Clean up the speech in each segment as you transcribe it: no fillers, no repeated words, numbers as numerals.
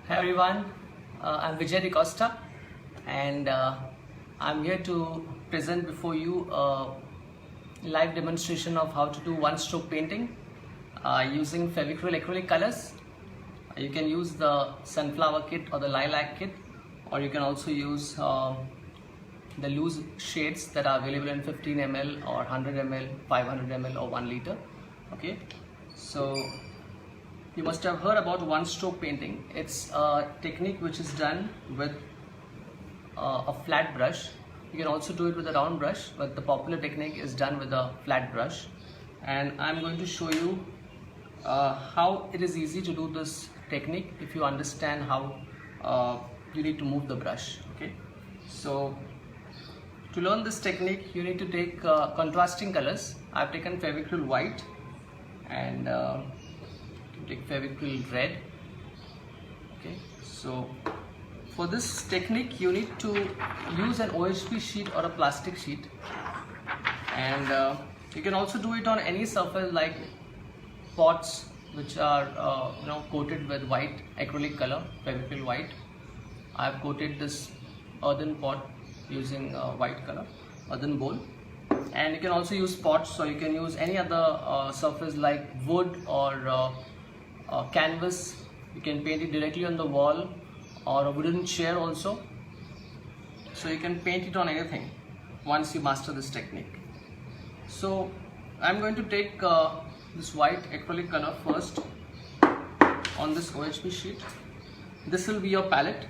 Hi everyone, I'm Vijay De Costa and I'm here to present before you a live demonstration of how to do one-stroke painting using Fevicryl acrylic colors. You can use the sunflower kit or the lilac kit, or you can also use the loose shades that are available in 15 ml or 100 ml, 500 ml or 1 liter. Okay, so you must have heard about one-stroke painting. It's a technique which is done with a flat brush. You can also do it with a round brush, but the popular technique is done with a flat brush. And I'm going to show you how it is easy to do this technique if you understand how you need to move the brush. Okay, so to learn this technique, you need to take contrasting colors. I've taken Fevicryl white and take Fevicryl red. Okay, so for this technique you need to use an OHP sheet or a plastic sheet, and you can also do it on any surface like pots which are coated with white acrylic color, Fevicryl white. I have coated this earthen pot using white color, earthen bowl. And you can also use pots, so you can use any other surface like wood or canvas. You can paint it directly on the wall or a wooden chair also. So you can paint it on anything once you master this technique. So I'm going to take this white acrylic color first on this OHP sheet. This will be your palette.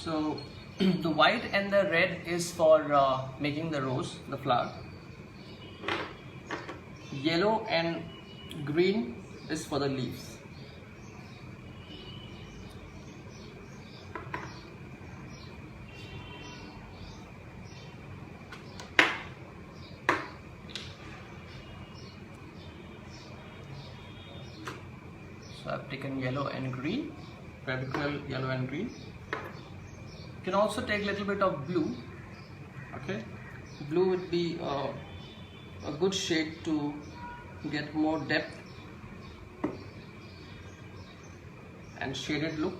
So the white and the red is for making the rose, the flower. Yellow and green is for the leaves. So I've taken yellow and green, Fevicryl yellow and green. You can also take a little bit of blue. Okay, blue would be a good shade to get more depth and shaded look.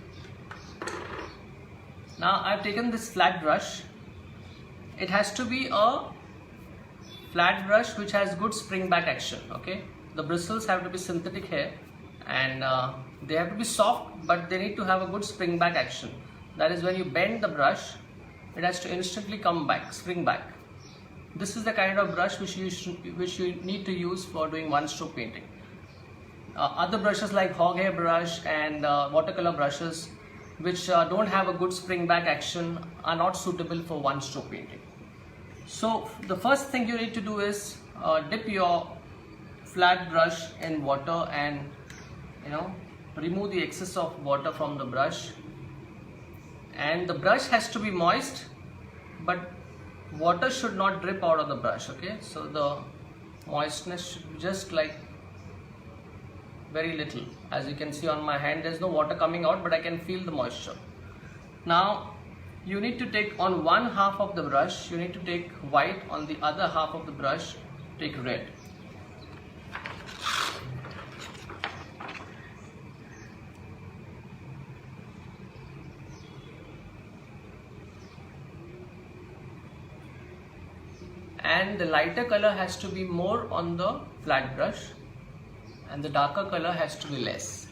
Now I've taken this flat brush. It has to be a flat brush which has good spring back action. Okay, the bristles have to be synthetic hair and they have to be soft, but they need to have a good spring back action. That is, when you bend the brush, it has to instantly come back, spring back. This is the kind of brush which you need to use for doing one-stroke painting. Other brushes like hog hair brush and watercolor brushes which don't have a good spring back action are not suitable for one-stroke painting. So the first thing you need to do is dip your flat brush in water and remove the excess of water from the brush. And the brush has to be moist, but water should not drip out of the brush. Okay, so the moistness should be just like very little. As you can see on my hand, there's no water coming out, but I can feel the moisture. Now you need to take on one half of the brush, you need to take white, on the other half of the brush take red. And the lighter color has to be more on the flat brush and the darker color has to be less.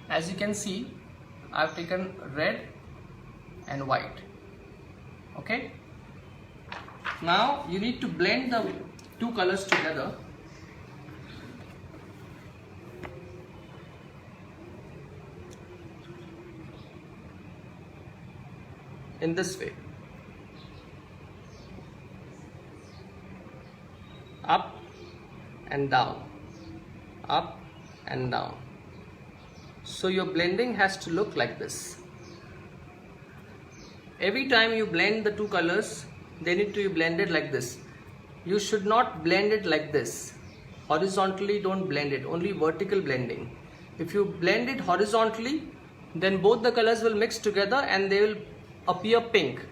As you can see, I've taken red and white. Okay, now you need to blend the two colors together. In this way, up and down, up and down. So your blending has to look like this. Every time you blend the two colors, they need to be blended like this. You should not blend it like this. Horizontally don't blend it, only vertical blending. If you blend it horizontally, then both the colors will mix together and they will appear pink.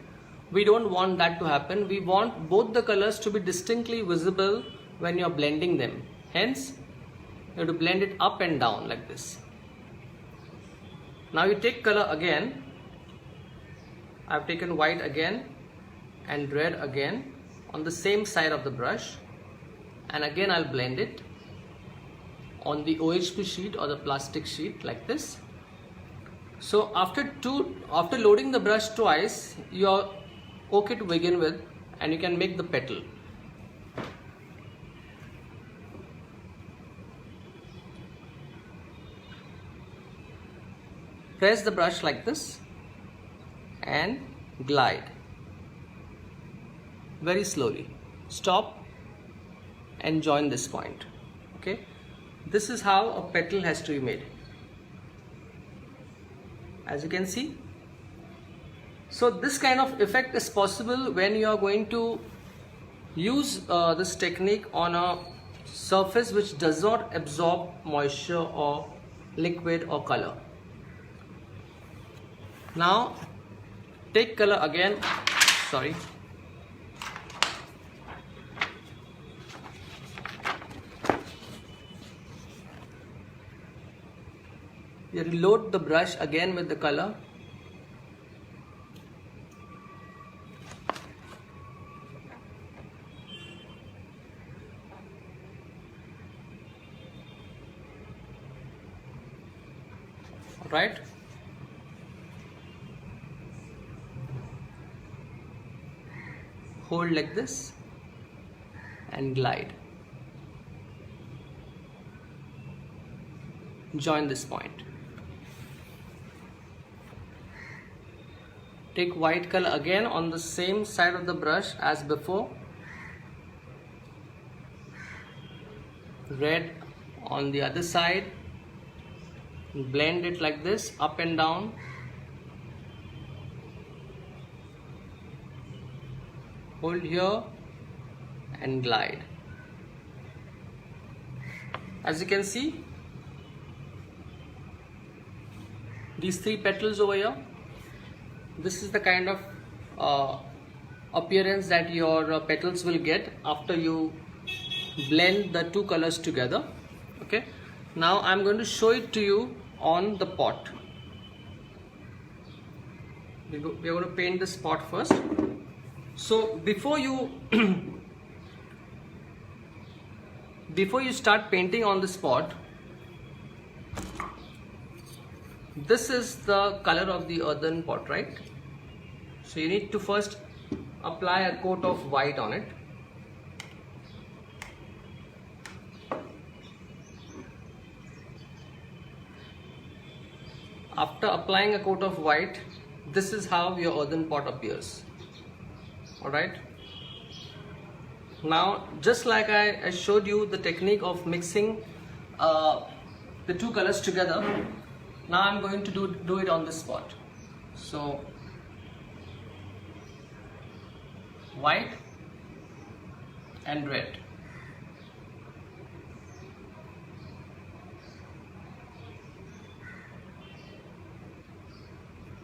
We don't want that to happen. We want both the colors to be distinctly visible when you're blending them. Hence, you have to blend it up and down like this. Now you take color again. I've taken white again and red again on the same side of the brush, and again I'll blend it on the OHP sheet or the plastic sheet like this. So after loading the brush twice, you are okay to begin with, and you can make the petal. Press the brush like this and glide very slowly. Stop and join this point. Okay, this is how a petal has to be made, as you can see. So this kind of effect is possible when you are going to use this technique on a surface which does not absorb moisture or liquid or color. Now take color again, sorry. You reload the brush again with the color. Right? Hold like this and glide. Join this point. Take white color again on the same side of the brush as before. Red on the other side. Blend it like this, up and down. Hold here and glide. As you can see, these three petals over here, this is the kind of appearance that your petals will get after you blend the two colors together. Okay, now I'm going to show it to you on the pot. We're going to paint this pot first. So before you start painting on this pot, this is the color of the earthen pot, right? So you need to first apply a coat of white on it. After applying a coat of white, this is how your earthen pot appears. Alright. Now, just like I showed you the technique of mixing the two colors together, now I'm going to do it on this spot. So, white and red.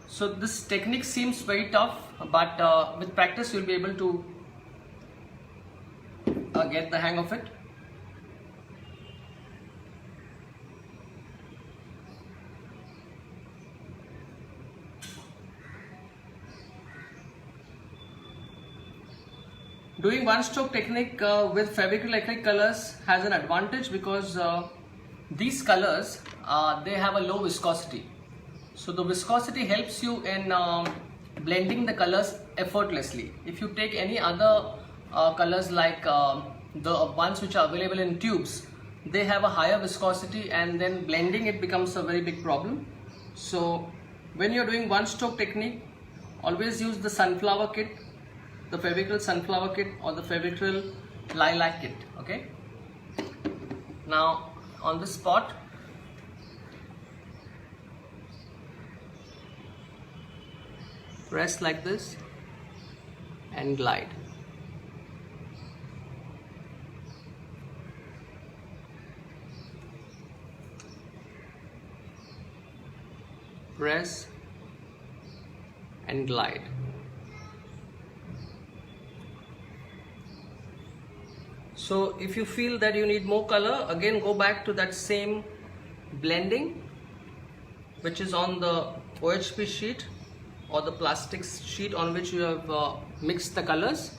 So this technique seems very tough, but with practice you'll be able to get the hang of it. Doing one stroke technique with Fevicryl acrylic colors has an advantage because these colors they have a low viscosity. So the viscosity helps you in blending the colors effortlessly. If you take any other colors like the ones which are available in tubes, they have a higher viscosity and then blending it becomes a very big problem. So when you're doing one stroke technique, always use the sunflower kit, the Fevicryl sunflower kit or the Fevicryl lilac kit. Okay. Now on this spot, press like this and glide. press and glide. So if you feel that you need more color, again go back to that same blending which is on the OHP sheet or the plastic sheet on which you have mixed the colors.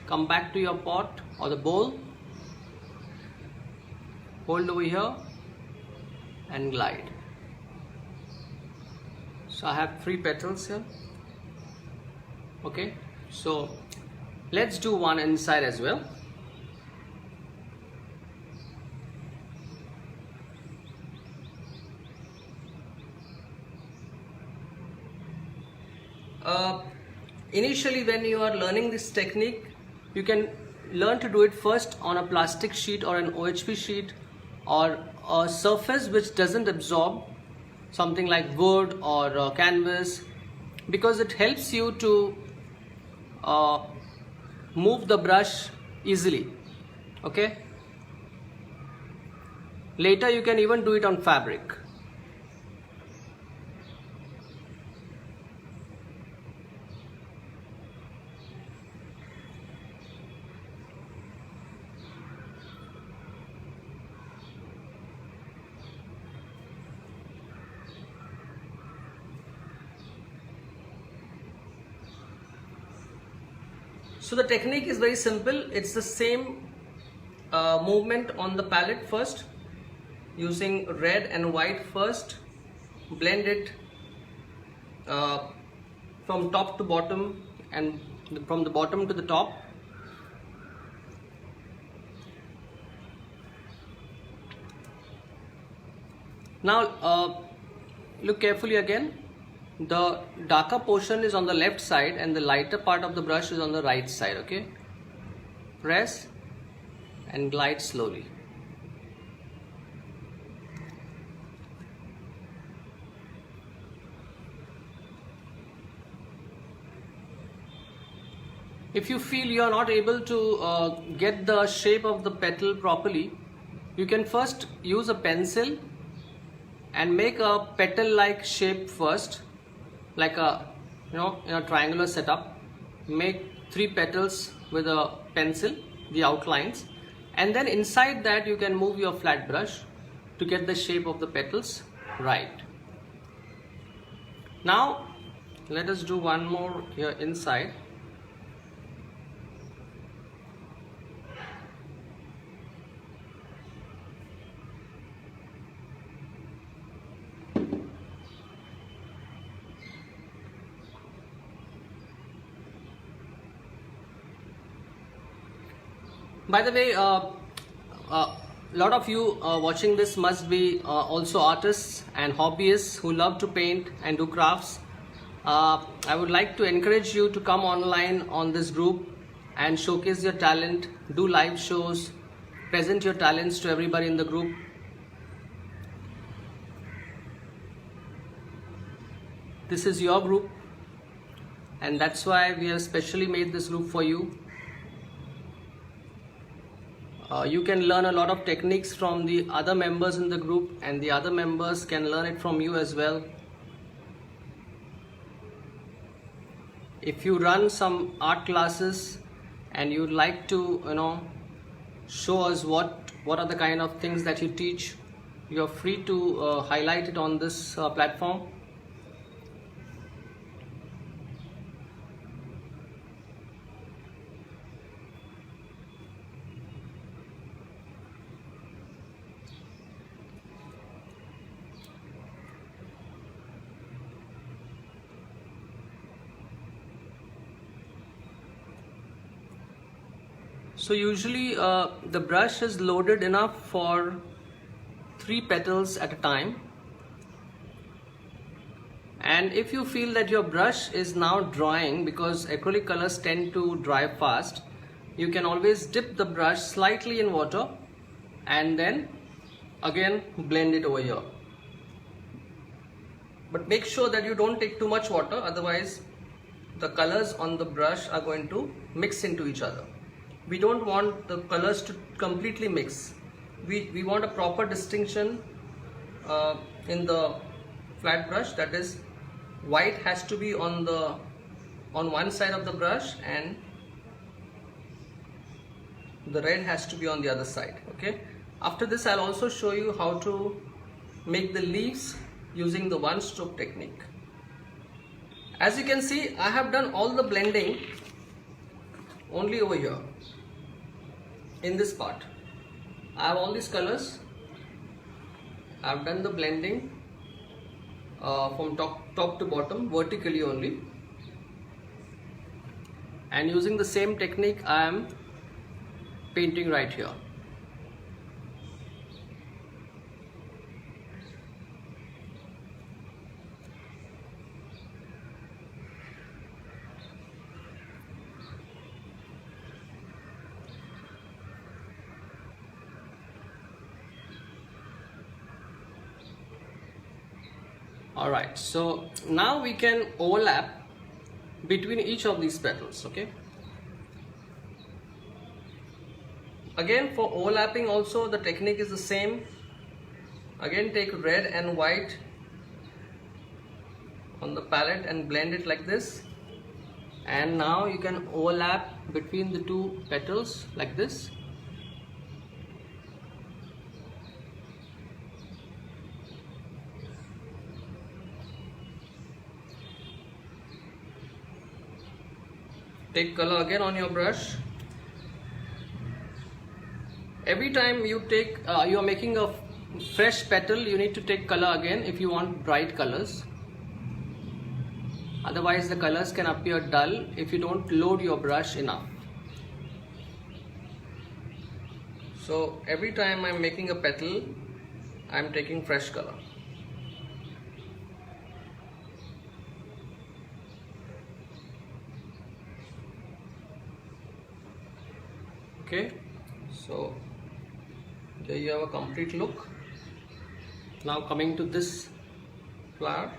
Come back to your pot or the bowl, hold over here and glide. So I have 3 petals here. Okay, so let's do one inside as well. Initially when you are learning this technique, you can learn to do it first on a plastic sheet or an OHP sheet or a surface which doesn't absorb, something like wood or canvas, because it helps you to move the brush easily. Okay, later you can even do it on fabric. So the technique is very simple. It's the same movement on the palette first, using red and white first, blend it from top to bottom and from the bottom to the top. Now look carefully again. The darker portion is on the left side and the lighter part of the brush is on the right side. Okay, press and glide slowly. If you feel you are not able to get the shape of the petal properly, you can first use a pencil and make a petal like shape first, like a in a triangular setup. Make 3 petals with a pencil, the outlines, and then inside that you can move your flat brush to get the shape of the petals right. Now let us do one more here inside. By the way, lot of you watching this must be also artists and hobbyists who love to paint and do crafts. I would like to encourage you to come online on this group and showcase your talent, do live shows, present your talents to everybody in the group. This is your group, and that's why we have specially made this group for you. You can learn a lot of techniques from the other members in the group, and the other members can learn it from you as well. If you run some art classes and you'd like to show us what are the kind of things that you teach, you're free to highlight it on this platform. So usually the brush is loaded enough for 3 petals at a time, and if you feel that your brush is now drying, because acrylic colors tend to dry fast, you can always dip the brush slightly in water and then again blend it over here. But make sure that you don't take too much water, otherwise the colors on the brush are going to mix into each other. We don't want the colors to completely mix. We want a proper distinction in the flat brush, that is white has to be on one side of the brush and the red has to be on the other side. Okay, after this I'll also show you how to make the leaves using the one stroke technique. As you can see, I have done all the blending only over here in this part. I have all these colors. I have done the blending from top to bottom vertically only, and using the same technique I am painting right here. Alright, so now we can overlap between each of these petals. Okay, again for overlapping also the technique is the same. Again take red and white on the palette and blend it like this, and now you can overlap between the two petals like this. Take color again on your brush. Every time you are making a fresh petal, you need to take color again if you want bright colors. Otherwise the colors can appear dull if you don't load your brush enough. So every time I'm making a petal, I'm taking fresh color. Okay, so there you have a complete look. Now coming to this flower.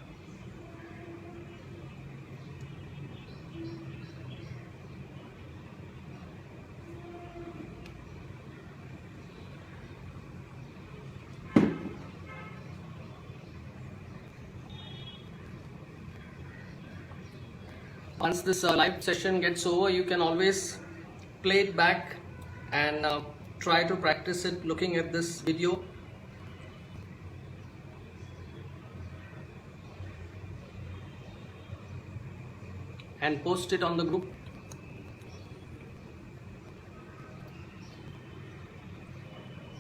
Once this live session gets over, you can always play it back and try to practice it looking at this video. And post it on the group.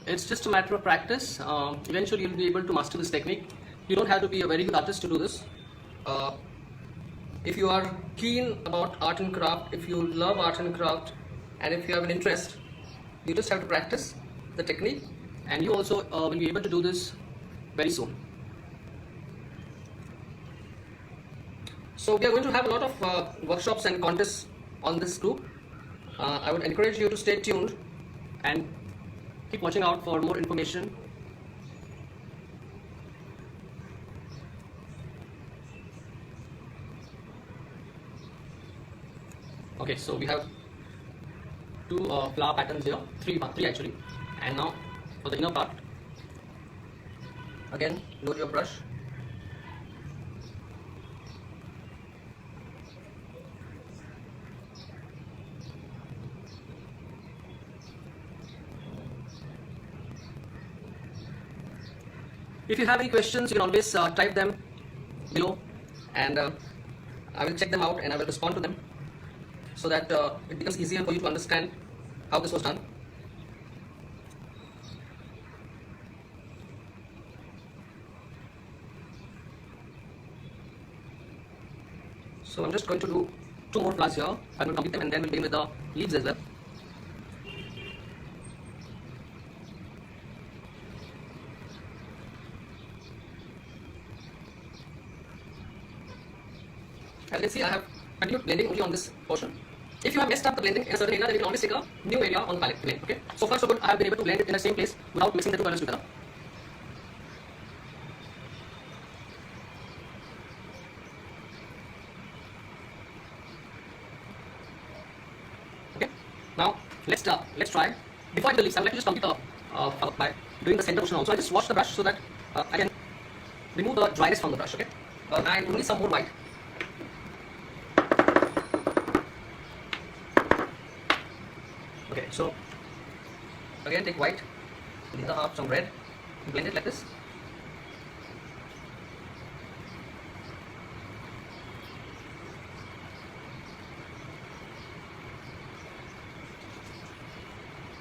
It's just a matter of practice. Eventually you'll be able to master this technique. You don't have to be a very good artist to do this. If you are keen about art and craft, if you love art and craft, and if you have an interest, you just have to practice the technique, and you also will be able to do this very soon. So we are going to have a lot of workshops and contests on this group. I would encourage you to stay tuned and keep watching out for more information. Okay, so we have two flower patterns here, three actually, and now for the inner part, again load your brush. If you have any questions, you can always type them below, and I will check them out and I will respond to them, so that it becomes easier for you to understand how this was done. So I'm just going to do two more flowers here. I will complete them and then we'll begin with the leaves as well. As you can see, I have continued blending only on this portion. If you have messed up the blending in a certain area, then you can always take a new area on the palette to blend. Okay. So far so good, I have been able to blend it in the same place without mixing the two colors together. Okay. Now let's try. Before I do the leaves, I would like to just complete the by doing the center portion also. I just wash the brush so that I can remove the dryness from the brush. Okay, and we need some more white. Okay, so again take white, the other half some red, blend it like this.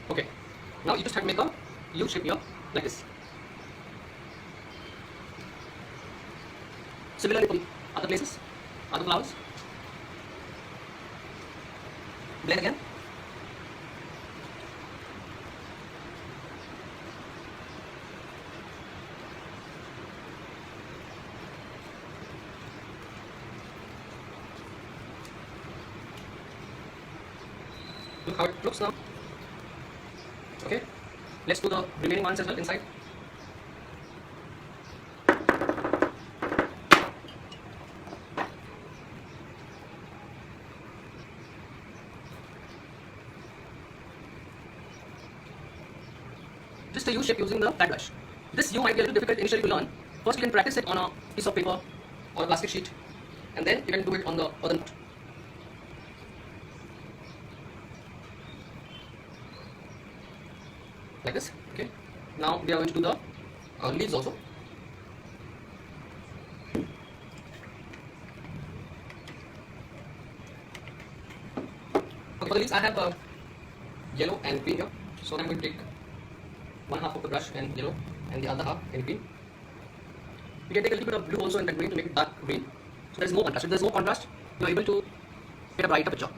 Okay, now you just have to make a U shape here like this. Similarly for the other places, other flowers. Blend again. Look how it looks now. Okay, let's do the remaining ones as well inside. Just a U shape using the flat brush. This U might be a little difficult initially to learn. First you can practice it on a piece of paper or a plastic sheet, and then you can do it on the other note. Like this. Okay, now we are going to do the leaves also. Okay, for the leaves I have yellow and green here, so I'm going to take one half of the brush and yellow and the other half in green. You can take a little bit of blue also in the green to make it dark green, so there is more contrast. If there is more contrast, you are able to get a brighter picture.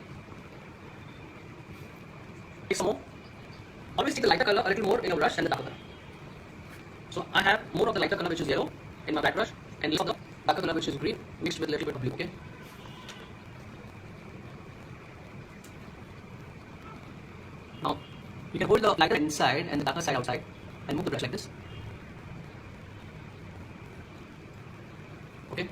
Take some more. Always take the lighter color a little more in a brush and the darker color. So I have more of the lighter color which is yellow in my black brush and less of the darker color which is green mixed with a little bit of blue. Okay. Now you can hold the lighter inside and the darker side outside and move the brush like this. Okay.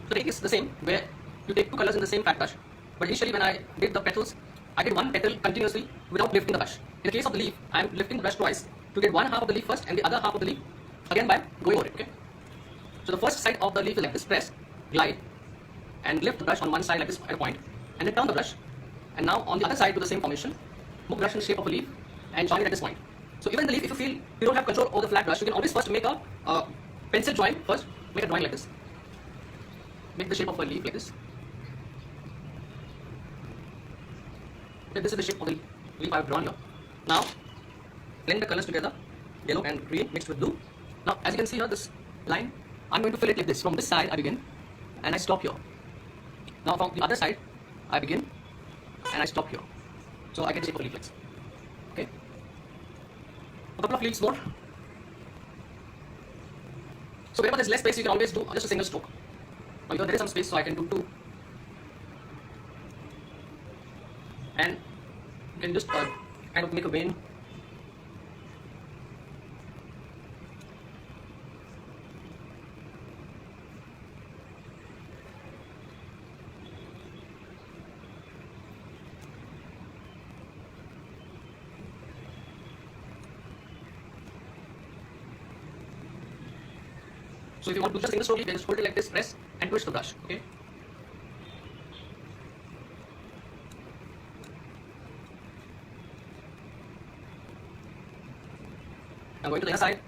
So the technique is the same, where you take two colors in the same flat brush, but initially when I did the petals, I did one petal continuously without lifting the brush. In the case of the leaf, I am lifting the brush twice to get one half of the leaf first and the other half of the leaf again by going over it. Okay. So the first side of the leaf is like this: press, glide, and lift the brush on one side like this at a point, and then turn the brush. And now on the other side do the same formation, move the brush in the shape of a leaf and join it at this point. So even in the leaf, if you feel you don't have control over the flat brush, you can always first make a pencil drawing first. Make a drawing like this. Make the shape of a leaf like this. Okay, this is the shape of the leaf I have drawn here. Now blend the colors together, yellow and green mixed with blue. Now as you can see here, this line, I'm going to fill it like this. From this side I begin and I stop here. Now from the other side I begin and I stop here. So I get the shape of a leaf like this. Okay. A couple of leaves more. So wherever there's less space, you can always do just a single stroke. Now here there is some space, so I can do two. And you can just kind of make a vein. So if you want to do just single stroke, you can just hold it like this, press and twist the brush. Okay. I'm going to the other side.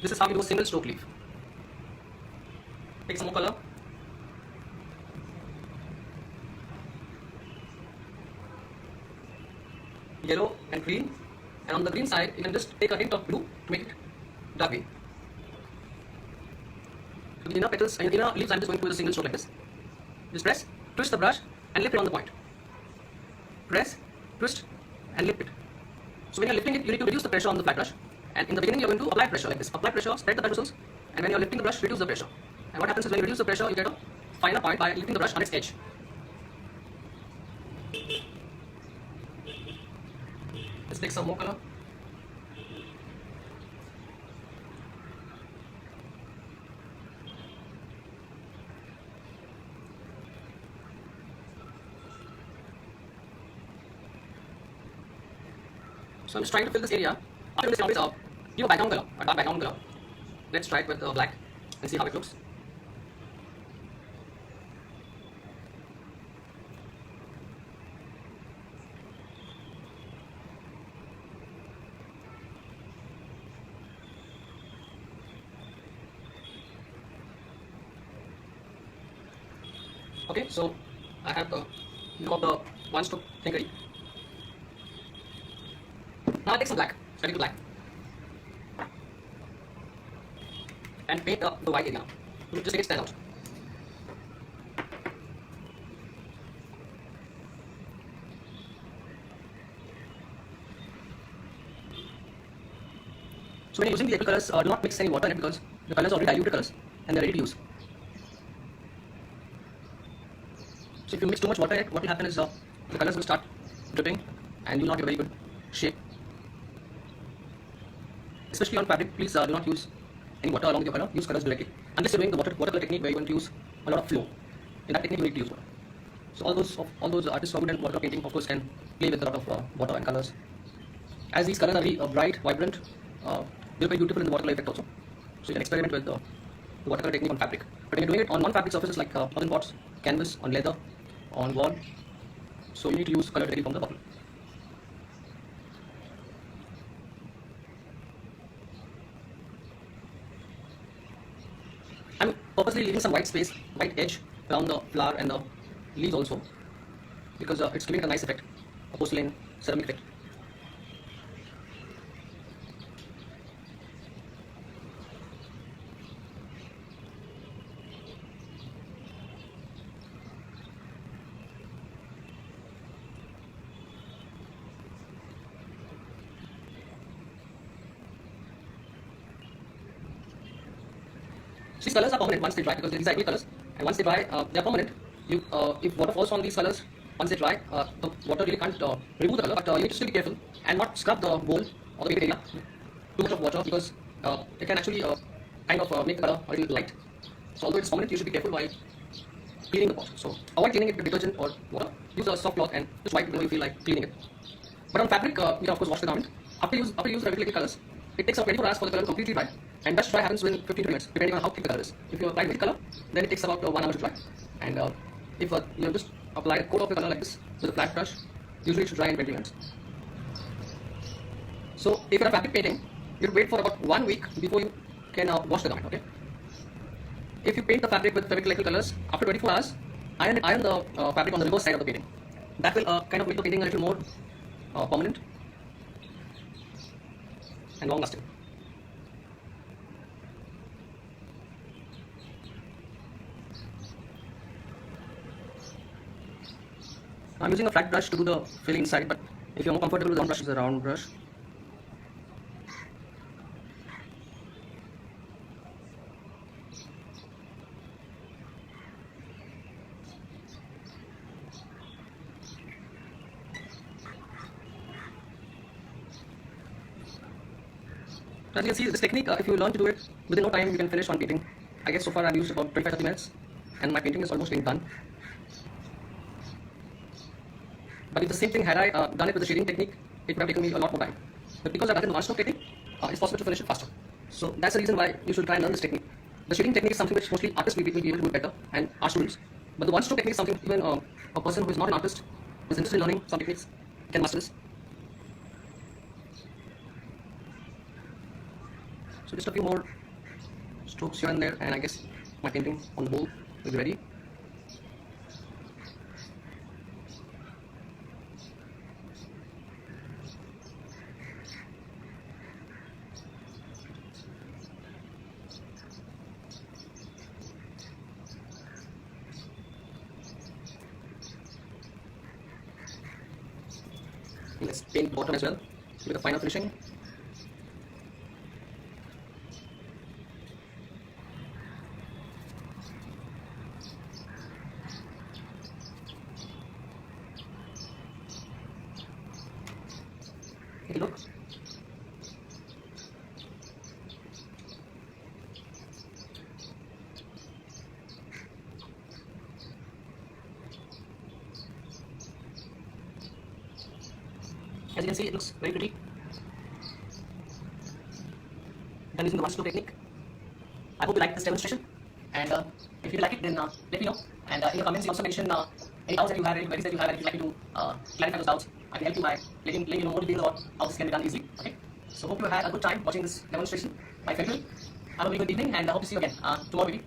This is how you do a single stroke leaf. Take some more color. Yellow and green. And on the green side, you can just take a hint of blue to make it dark green. So the inner petals and inner leaves, I'm just going to do a single stroke like this. Just press, twist the brush, and lift it on the point. Press, twist, and lift it. So when you're lifting it, you need to reduce the pressure on the flat brush. And in the beginning, you're going to apply pressure like this. Apply pressure, spread the brush bristles, and when you're lifting the brush, reduce the pressure. And what happens is when you reduce the pressure, you get a finer point by lifting the brush on its edge. Let's take some more color. So I'm just trying to fill this area. After this, always give a background color, a dark background color. Let's try it with black and see how it looks. Okay, so I have got the one stroke thing ready. Now I take some black, study the black, and paint the white area to just make it stand out. So when you're using the acrylic colors, do not mix any water in it because the colors are already diluted colors and they're ready to use. So if you mix too much water in it, what will happen is the colors will start dripping and you will not get a very good shape. Especially on fabric, please do not use any water along with your color. Use colors directly. Unless you're doing the watercolor technique where you're going to use a lot of flow. In that technique, you need to use water. So all those artists who are good at watercolor painting, of course, can play with a lot of water and colors. As these colors are very bright, vibrant, they're very beautiful in the watercolor effect also. So you can experiment with the watercolor technique on fabric. But when you're doing it on non-fabric surfaces like earthen pots, canvas, on leather, on wall, so you need to use color directly from the bottle. I'm purposely leaving some white space, white edge around the flower and the leaves also, because it's giving a nice effect, a porcelain ceramic effect. These colors are permanent once they dry because these are acrylic colors, and once they dry, they are permanent. If water falls on these colors, once they dry, the water really can't remove the color, but you need to still be careful and not scrub the bowl or the painted area too much of water because it can actually kind of make the color a little light. So although it's permanent, you should be careful while cleaning the pot. So avoid cleaning it with detergent or water. Use a soft cloth and just wipe whenever you feel like cleaning it. But on fabric, you can of course wash the garment. After you use the acrylic colors, it takes about 24 hours for the color to completely dry. And best dry happens within 15 to 20 minutes, depending on how thick the color is. If you apply white color, then it takes about 1 hour to dry. And if you just apply a coat of the color like this with a flat brush, usually it should dry in 20 minutes. So if you're a fabric painting, you wait for about 1 week before you can wash the garment. Okay. If you paint the fabric with fabric colors, after 24 hours, iron the fabric on the reverse side of the painting. That will kind of make the painting a little more permanent and long lasting. I'm using a flat brush to do the filling inside, but if you're more comfortable with the round brush, use a round brush. As you can see, this technique, if you learn to do it within no time, you can finish one painting. I guess so far I've used about 25-30 minutes, and my painting is almost getting done. But if the same thing had I done it with the shading technique, it would have taken me a lot more time. But because I've done it in the one-stroke technique, it's possible to finish it faster. So that's the reason why you should try and learn this technique. The shading technique is something which mostly artists will be able to do better, and art students. But the one-stroke technique is something even a person who is not an artist, who is interested in learning some techniques, can master this. So just a few more strokes here and there, and I guess my painting on the whole will be ready. Let's paint the bottom as well with a final finishing. Take a look. As you can see, it looks very pretty. done using the one stroke technique. I hope you like this demonstration, and if you like it, then let me know. And in the comments, you also mention any doubts that you have, any queries that you have, and if you'd like me to clarify those doubts, I can help you by letting you know more details about how this can be done easily. Okay. So hope you had a good time watching this demonstration. My farewell. Have a very good evening, and I hope to see you again tomorrow maybe.